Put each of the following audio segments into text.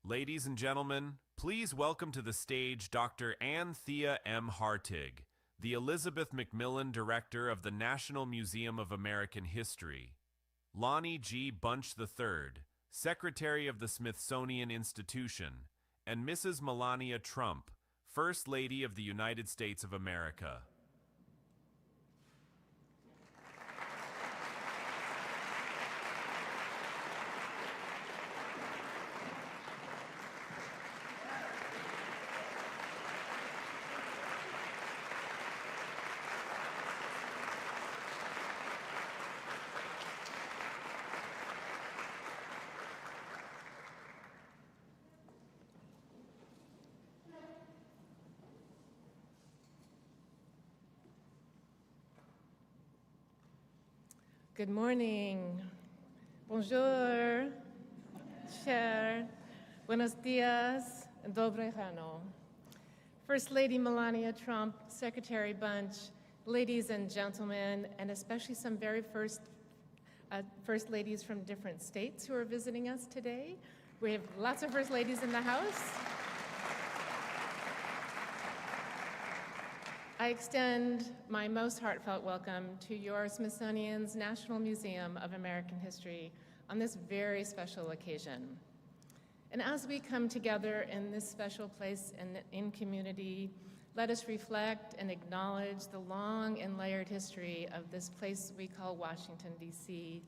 Ladies and gentlemen, please welcome to the stage Dr. Anthea M. Hartig, the Elizabeth Macmillan Director of the National Museum of American History, Lonnie G. Bunch III, Secretary of the Smithsonian Institution, and Mrs. Melania Trump, First Lady of the United States of America. Good morning. Bonjour. Cher. Buenos dias. And dobre rano. First Lady Melania Trump, Secretary Bunch, ladies and gentlemen, and especially some very first ladies from different states who are visiting us today. We have lots of first ladies in the house. I extend my most heartfelt welcome to your Smithsonian's National Museum of American History on this very special occasion. And as we come together in this special place and in community, let us reflect and acknowledge the long and layered history of this place we call Washington, D.C.,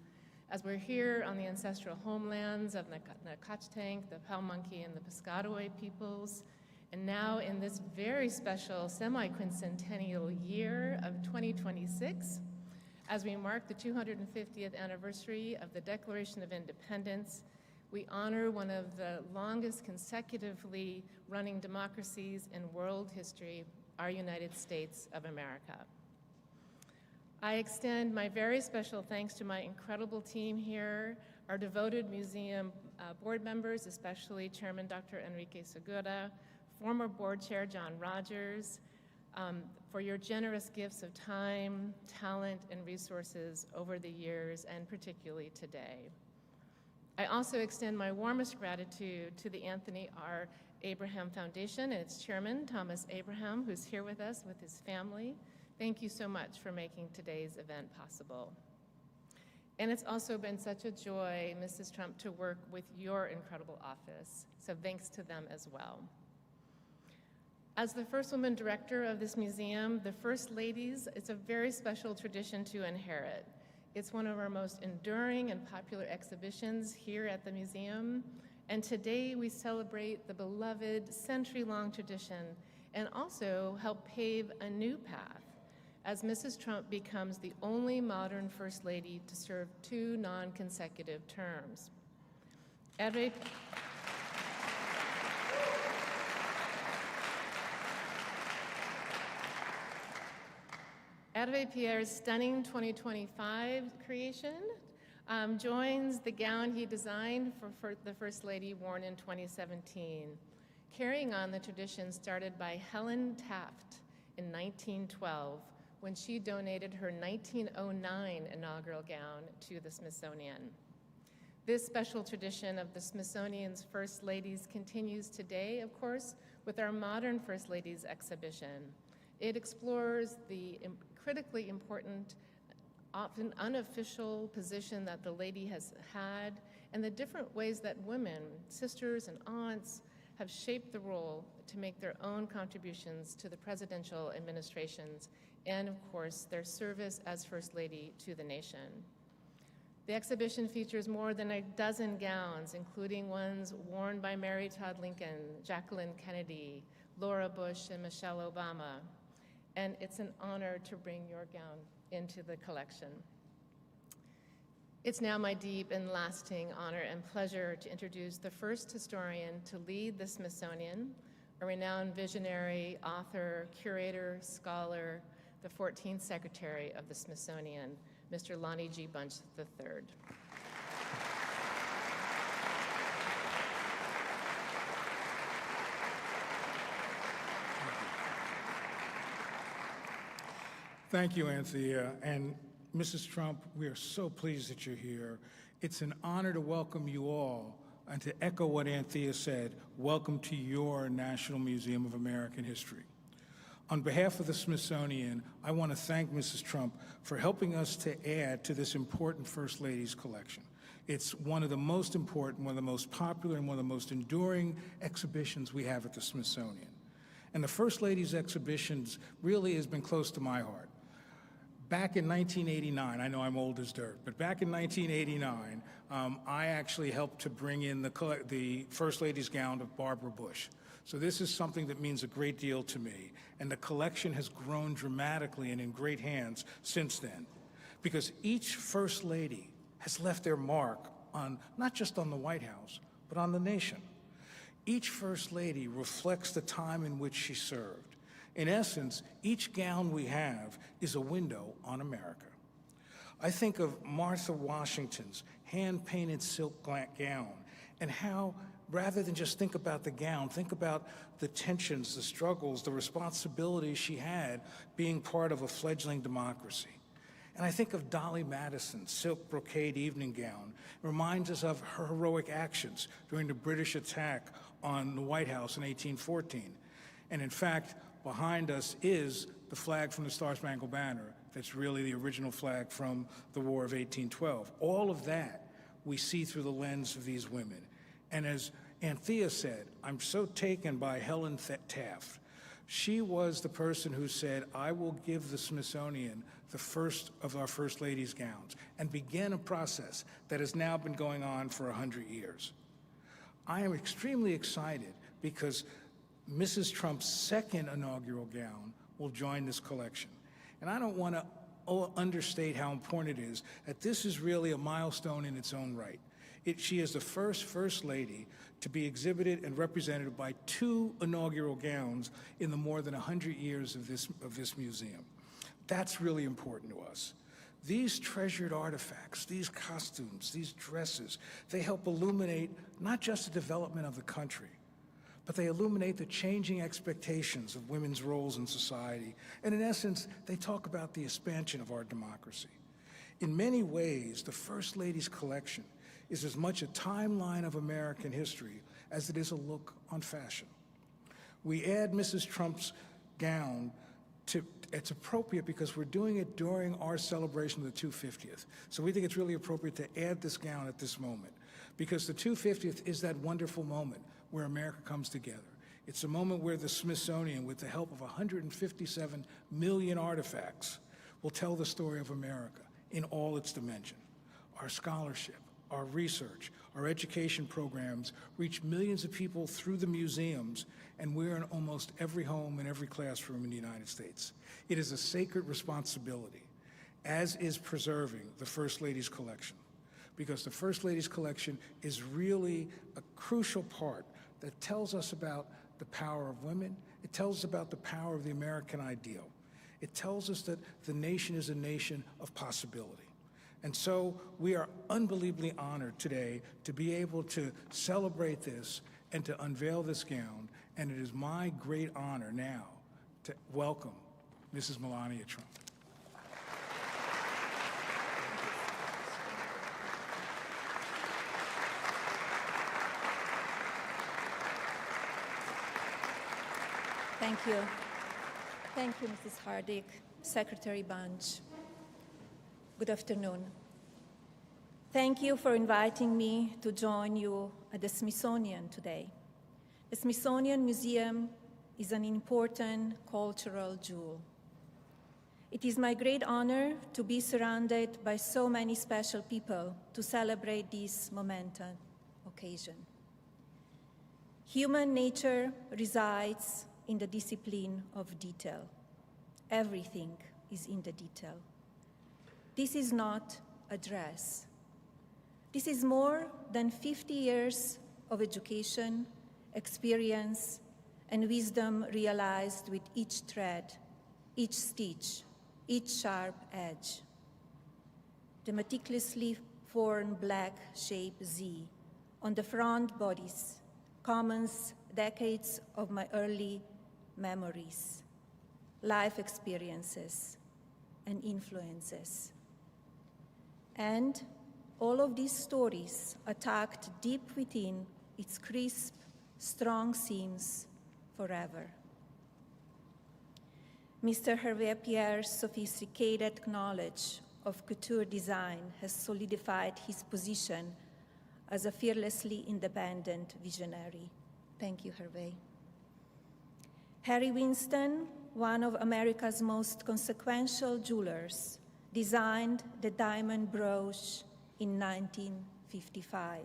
as we're here on the ancestral homelands of the Nacotchtank, the Pamunkey, and the Piscataway peoples, and now in this very special semi-quincentennial year of 2026, as we mark the 250th anniversary of the Declaration of Independence, we honor one of the longest consecutively running democracies in world history, our United States of America. I extend my very special thanks to my incredible team here, our devoted museum board members, especially Chairman Dr. Enrique Segura, former board chair John Rogers, for your generous gifts of time, talent, and resources over the years, and particularly today. I also extend my warmest gratitude to the Anthony R. Abraham Foundation and its chairman, Thomas Abraham, who's here with us with his family. Thank you so much for making today's event possible. And it's also been such a joy, Mrs. Trump, to work with your incredible office, so thanks to them as well. As the first woman director of this museum, the First Ladies, it's a very special tradition to inherit. It's one of our most enduring and popular exhibitions here at the museum, and today we celebrate the beloved century-long tradition and also help pave a new path as Mrs. Trump becomes the only modern First Lady to serve 2 non-consecutive terms. Hervé Pierre's stunning 2025 creation joins the gown he designed for the First Lady worn in 2017, carrying on the tradition started by Helen Taft in 1912 when she donated her 1909 inaugural gown to the Smithsonian. This special tradition of the Smithsonian's First Ladies continues today, of course, with our modern First Ladies exhibition. It explores the critically important, often unofficial position that the lady has had and the different ways that women, sisters and aunts, have shaped the role to make their own contributions to the presidential administrations and, of course, their service as First Lady to the nation. The exhibition features more than a dozen gowns, including ones worn by Mary Todd Lincoln, Jacqueline Kennedy, Laura Bush, and Michelle Obama. And it's an honor to bring your gown into the collection. It's now my deep and lasting honor and pleasure to introduce the first historian to lead the Smithsonian, a renowned visionary, author, curator, scholar, the 14th Secretary of the Smithsonian, Mr. Lonnie G. Bunch III. Thank you, Anthea. And Mrs. Trump, we are so pleased that you're here. It's an honor to welcome you all And to echo what Anthea said, welcome to your National Museum of American History. On behalf of the Smithsonian, I want to thank Mrs. Trump for helping us to add to this important First Lady's collection. It's one of the most important, one of the most popular, and one of the most enduring exhibitions we have at the Smithsonian. And the First Lady's exhibitions really has been close to my heart. Back in 1989, I know I'm old as dirt, but back in 1989, I actually helped to bring in the First Lady's gown of Barbara Bush. So this is something that means a great deal to me, and the collection has grown dramatically and in great hands since then, because each First Lady has left their mark on, not just on the White House, but on the nation. Each First Lady reflects the time in which she served. In essence, each gown we have is a window on America. I think of Martha Washington's hand-painted silk gown and how, rather than just think about the gown, think about the tensions, the struggles, the responsibilities she had being part of a fledgling democracy. And I think of Dolly Madison's silk brocade evening gown. It reminds us of her heroic actions during the British attack on the White House in 1814. And in fact, behind us is the flag from the Star-Spangled Banner that's really the original flag from the War of 1812. All of that we see through the lens of these women. And as Anthea said, I'm so taken by Helen Taft. She was the person who said, I will give the Smithsonian the first of our First Lady's gowns, and began a process that has now been going on for 100 years. I am extremely excited because Mrs. Trump's second inaugural gown will join this collection. And I don't want to understate how important it is that this is really a milestone in its own right. She is the First Lady to be exhibited and represented by 2 inaugural gowns in the more than 100 years of this museum. That's really important to us. These treasured artifacts, these costumes, these dresses, they help illuminate not just the development of the country, but they illuminate the changing expectations of women's roles in society. And in essence, they talk about the expansion of our democracy. In many ways, the First Lady's collection is as much a timeline of American history as it is a look on fashion. We add Mrs. Trump's gown it's appropriate because we're doing it during our celebration of the 250th. So we think it's really appropriate to add this gown at this moment, because the 250th is that wonderful moment where America comes together. It's a moment where the Smithsonian, with the help of 157 million artifacts, will tell the story of America in all its dimension. Our scholarship, our research, our education programs reach millions of people through the museums, and we're in almost every home and every classroom in the United States. It is a sacred responsibility, as is preserving the First Lady's collection, because the First Lady's collection is really a crucial part that tells us about the power of women. It tells us about the power of the American ideal. It tells us that the nation is a nation of possibility. And so we are unbelievably honored today to be able to celebrate this and to unveil this gown. And it is my great honor now to welcome Mrs. Melania Trump. Thank you. Thank you, Mrs. Hardick, Secretary Bunch. Good afternoon. Thank you for inviting me to join you at the Smithsonian today. The Smithsonian Museum is an important cultural jewel. It is my great honor to be surrounded by so many special people to celebrate this momentous occasion. Human nature resides in the discipline of detail. Everything is in the detail. This is not a dress. This is more than 50 years of education, experience, and wisdom realized with each thread, each stitch, each sharp edge. The meticulously formed black shape Z on the front bodice commons decades of my early memories, life experiences, and influences. And all of these stories are tucked deep within its crisp, strong seams forever. Mr. Hervé Pierre's sophisticated knowledge of couture design has solidified his position as a fearlessly independent visionary. Thank you, Hervé. Harry Winston, one of America's most consequential jewelers, designed the diamond brooch in 1955.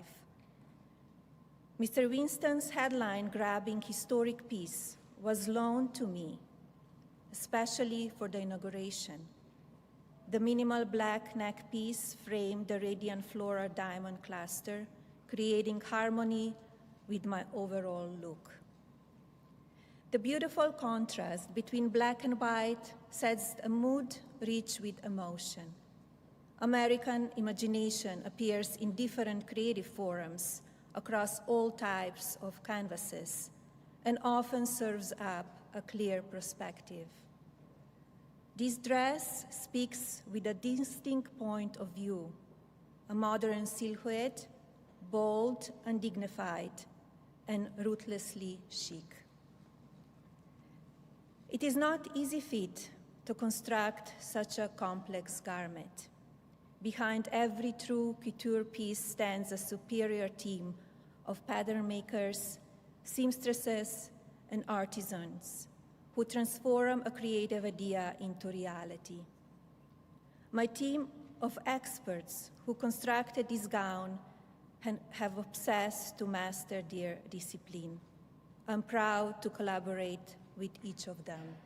Mr. Winston's headline-grabbing historic piece was loaned to me, especially for the inauguration. The minimal black neck piece framed the radiant floral diamond cluster, creating harmony with my overall look. The beautiful contrast between black and white sets a mood rich with emotion. American imagination appears in different creative forms across all types of canvases and often serves up a clear perspective. This dress speaks with a distinct point of view, a modern silhouette, bold and dignified, and ruthlessly chic. It is not easy feat to construct such a complex garment. Behind every true couture piece stands a superior team of pattern makers, seamstresses, and artisans who transform a creative idea into reality. My team of experts who constructed this gown have obsessed to master their discipline. I'm proud to collaborate with each of them.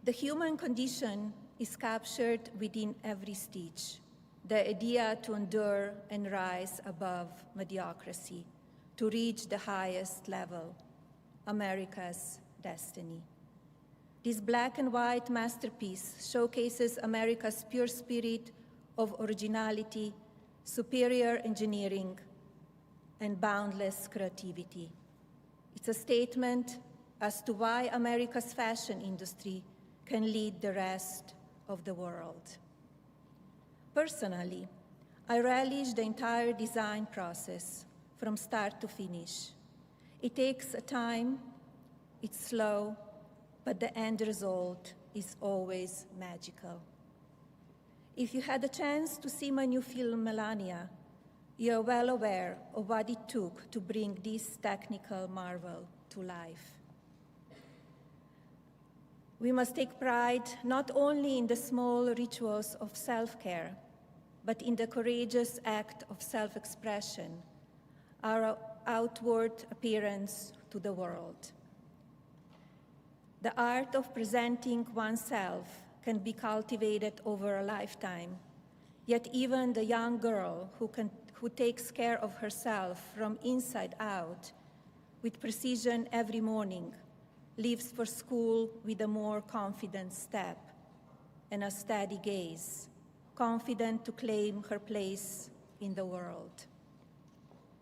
The human condition is captured within every stitch, the idea to endure and rise above mediocrity, to reach the highest level, America's destiny. This black and white masterpiece showcases America's pure spirit of originality, superior engineering, and boundless creativity. It's a statement as to why America's fashion industry can lead the rest of the world. Personally, I relish the entire design process from start to finish. It takes a time, it's slow, but the end result is always magical. If you had a chance to see my new film, Melania, you're well aware of what it took to bring this technical marvel to life. We must take pride not only in the small rituals of self-care, but in the courageous act of self-expression, our outward appearance to the world. The art of presenting oneself can be cultivated over a lifetime, yet even the young girl who takes care of herself from inside out with precision every morning leaves for school with a more confident step and a steady gaze, confident to claim her place in the world.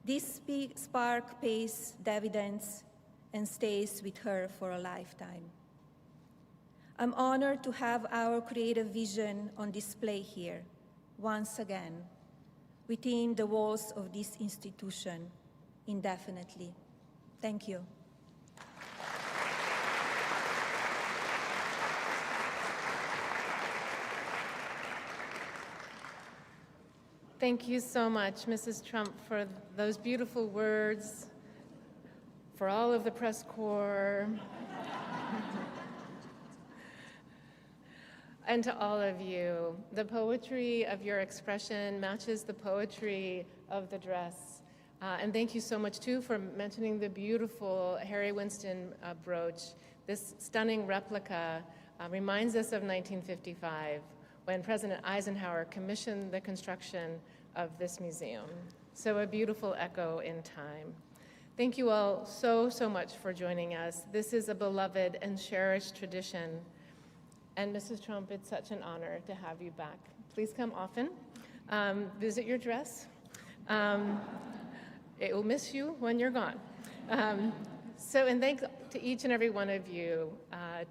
This spark pays dividends and stays with her for a lifetime. I'm honored to have our creative vision on display here, once again, within the walls of this institution, indefinitely. Thank you. Thank you so much, Mrs. Trump, for those beautiful words, for all of the press corps, and to all of you. The poetry of your expression matches the poetry of the dress. And thank you so much, too, for mentioning the beautiful Harry Winston brooch. This stunning replica reminds us of 1955, when President Eisenhower commissioned the construction of this museum. So a beautiful echo in time. Thank you all so much for joining us. This is a beloved and cherished tradition. And Mrs. Trump, it's such an honor to have you back. Please come often. Visit your dress. It will miss you when you're gone. So, and thanks to each and every one of you,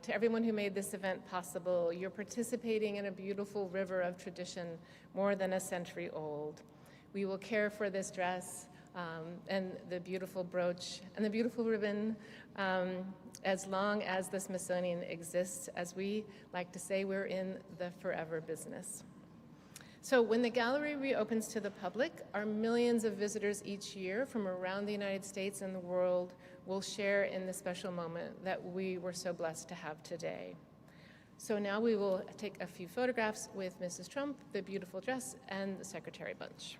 to everyone who made this event possible. You're participating in a beautiful river of tradition more than a century old. We will care for this dress and the beautiful brooch and the beautiful ribbon as long as the Smithsonian exists. As we like to say, we're in the forever business. So when the gallery reopens to the public, our millions of visitors each year from around the United States and the world will share in the special moment that we were so blessed to have today. So now we will take a few photographs with Mrs. Trump, the beautiful dress, and the Secretary Bunch.